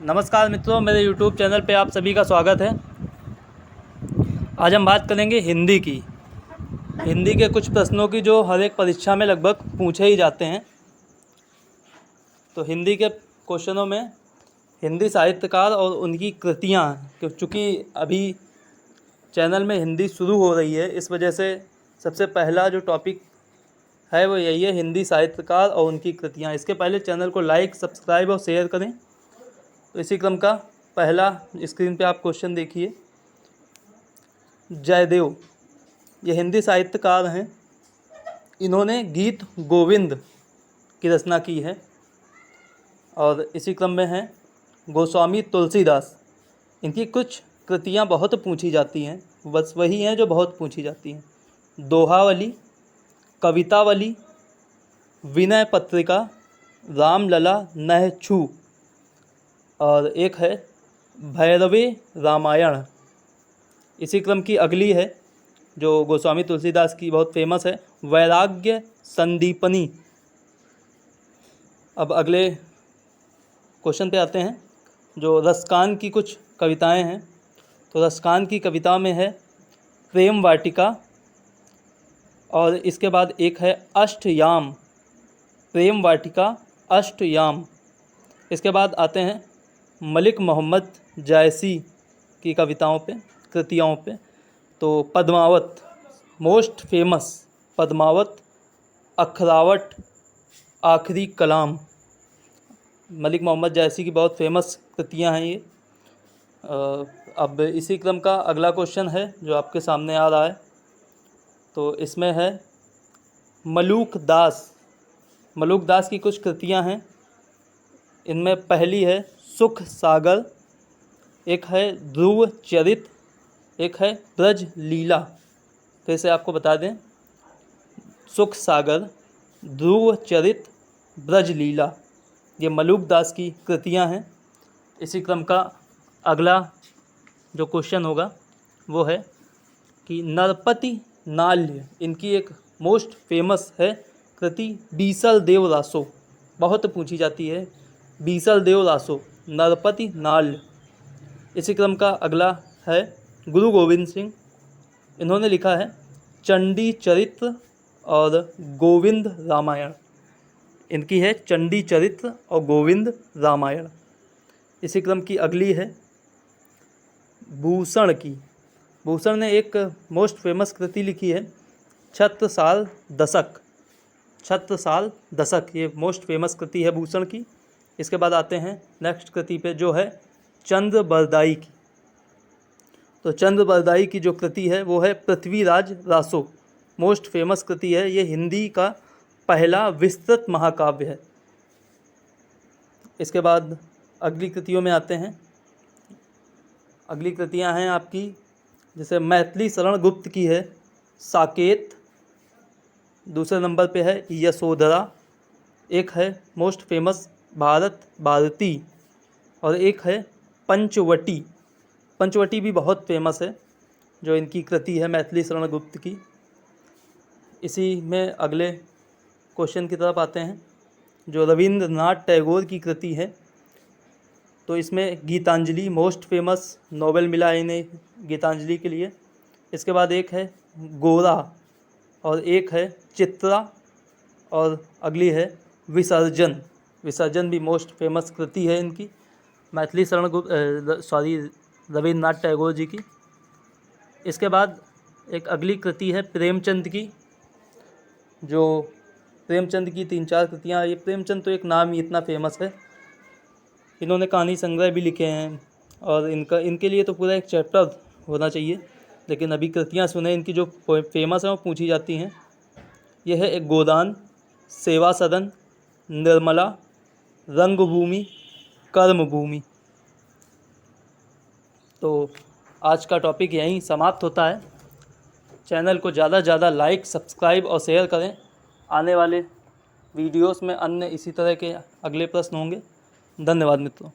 नमस्कार मित्रों, मेरे YouTube चैनल पे आप सभी का स्वागत है। आज हम बात करेंगे हिंदी की। हिंदी के कुछ प्रश्नों की जो हर एक परीक्षा में लगभग पूछे ही जाते हैं। तो हिंदी के क्वेश्चनों में हिंदी साहित्यकार और उनकी कृतियाँ, चूँकि अभी चैनल में हिंदी शुरू हो रही है, इस वजह से सबसे पहला जो टॉपिक है वो यही है, हिंदी साहित्यकार और उनकी कृतियाँ। इसके पहले चैनल को लाइक, सब्सक्राइब और शेयर करें। तो इसी क्रम का पहला स्क्रीन पे आप क्वेश्चन देखिए। जयदेव ये हिंदी साहित्यकार हैं। इन्होंने गीत गोविंद की रचना की है। और इसी क्रम में हैं गोस्वामी तुलसीदास। इनकी कुछ कृतियाँ बहुत पूछी जाती हैं, बस वही हैं जो बहुत पूछी जाती हैं। दोहावली, कवितावली, विनय पत्रिका, रामलला नह छू, और एक है भैरवे रामायण। इसी क्रम की अगली है जो गोस्वामी तुलसीदास की बहुत फेमस है, वैराग्य संदीपनी। अब अगले क्वेश्चन पे आते हैं, जो रसकान की कुछ कविताएं हैं। तो रसकान की कविता में है प्रेम वाटिका, और इसके बाद एक है अष्टयाम, प्रेम वाटिका अष्टयाम। इसके बाद आते हैं मलिक मोहम्मद जायसी की कविताओं पे, कृतियों पे। तो पद्मावत मोस्ट फेमस, पद्मावत, अखरावट, आखिरी कलाम। मलिक मोहम्मद जायसी की बहुत फेमस कृतियां हैं ये। अब इसी क्रम का अगला क्वेश्चन है जो आपके सामने आ रहा है। तो इसमें है मलूक दास। मलूक दास की कुछ कृतियां हैं। इनमें पहली है सुख सागर, एक है ध्रुव चरित, एक है ब्रज लीला। फिर से आपको बता दें, सुख सागर, ध्रुव चरित, ब्रज लीला, ये मलूक दास की कृतियां हैं। इसी क्रम का अगला जो क्वेश्चन होगा वो है कि नरपति नाल्य, इनकी एक मोस्ट फेमस है कृति बीसल देव रासो, बहुत पूछी जाती है। बीसल देव रासो, नरपति नाल्य। इसी क्रम का अगला है गुरु गोविंद सिंह। इन्होंने लिखा है चंडी चरित्र और गोविंद रामायण। इनकी है चंडी चरित्र और गोविंद रामायण। इसी क्रम की अगली है भूषण की। भूषण ने एक मोस्ट फेमस कृति लिखी है छत्रसाल दशक। छत्रसाल दशक ये मोस्ट फेमस कृति है भूषण की। इसके बाद आते हैं नेक्स्ट कृति पे जो है चंद्र बरदाई की। तो चंद्र बरदाई की जो कृति है वो है पृथ्वीराज रासो, मोस्ट फेमस कृति है। ये हिंदी का पहला विस्तृत महाकाव्य है। इसके बाद अगली कृतियों में आते हैं। अगली कृतियां हैं आपकी, जैसे मैथिली शरण गुप्त की है साकेत, दूसरे नंबर पे है यशोधरा, एक है मोस्ट फेमस भारत भारती, और एक है पंचवटी। पंचवटी भी बहुत फेमस है जो इनकी कृति है मैथिली शरण गुप्त की। इसी में अगले क्वेश्चन की तरफ आते हैं, जो रविंद्रनाथ टैगोर की कृति है। तो इसमें गीतांजलि, मोस्ट फेमस नोबेल मिला है इन्हें गीतांजलि के लिए। इसके बाद एक है गोरा, और एक है चित्रा, और अगली है विसर्जन। विसर्जन भी मोस्ट फेमस कृति है इनकी, मैथिली शरण रविन्द्रनाथ टैगोर जी की। इसके बाद एक अगली कृति है प्रेमचंद की। जो प्रेमचंद की 3-4 कृतियाँ, ये प्रेमचंद तो एक नाम ही इतना फेमस है। इन्होंने कहानी संग्रह भी लिखे हैं, और इनके लिए तो पूरा एक चैप्टर होना चाहिए, लेकिन अभी कृतियाँ सुने इनकी जो फेमस हैं वो पूछी जाती हैं। यह है एक गोदान, सेवा सदन, निर्मला, रंगभूमि, कर्मभूमि। तो आज का टॉपिक यहीं समाप्त होता है। चैनल को ज़्यादा से ज़्यादा लाइक, सब्सक्राइब और शेयर करें। आने वाले वीडियोस में अन्य इसी तरह के अगले प्रश्न होंगे। धन्यवाद मित्रों।